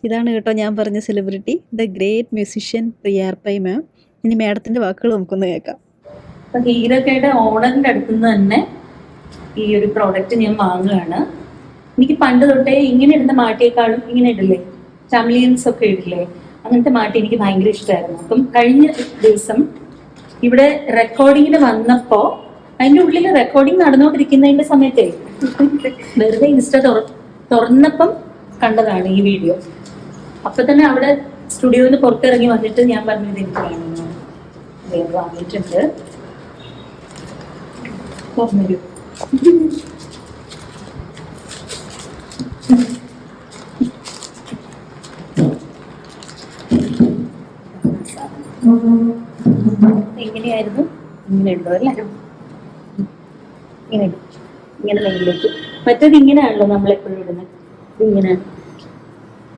ഇതാണ് കേട്ടോ ഞാൻ പറഞ്ഞ celebrity, the great musician Priya Pai ma'am. ഇനി മാഡത്തിന്റെ വാക്കുകൾ നമുക്കൊന്ന് കേൾക്കാം. അപ്പൊ ഹീരോക്കയുടെ ഓണറിന്റെ അടുത്തുനിന്ന് തന്നെ ഈ ഒരു പ്രോഡക്റ്റ് ഞാൻ വാങ്ങുകയാണ്. എനിക്ക് പണ്ട് തൊട്ടേ ഇങ്ങനെ ഇടുന്ന മാട്ടിയേക്കാളും ഇങ്ങനെ ഇടില്ലേ, ചാമ്ലിയൻസ് ഒക്കെ ഇടില്ലേ, അങ്ങനത്തെ മാട്ടി എനിക്ക് ഭയങ്കര ഇഷ്ടമായിരുന്നു. അപ്പം കഴിഞ്ഞ ദിവസം ഇവിടെ റെക്കോർഡിങ്ങിന് വന്നപ്പോ അതിന്റെ ഉള്ളിൽ റെക്കോർഡിങ് നടന്നുകൊണ്ടിരിക്കുന്നതിന്റെ സമയത്തേ വെറുതെ ഇൻസ്റ്റ തുറന്നപ്പം കണ്ടതാണ് ഈ വീഡിയോ. അപ്പൊ തന്നെ അവിടെ സ്റ്റുഡിയോയിൽ നിന്ന് പുറത്തിറങ്ങി വന്നിട്ട് ഞാൻ പറഞ്ഞത് എനിക്ക് കാണുന്നു വാങ്ങിയിട്ടുണ്ട്. പറഞ്ഞൊരു എങ്ങനെയായിരുന്നു, ഇങ്ങനെ ഉണ്ടോ അല്ലേ, ഇങ്ങനെ ഇങ്ങനെ നെല്ലിലേക്ക്. മറ്റേത് ഇങ്ങനെയാണല്ലോ നമ്മളെപ്പോഴും ഇടുന്നത്, ഇങ്ങനെ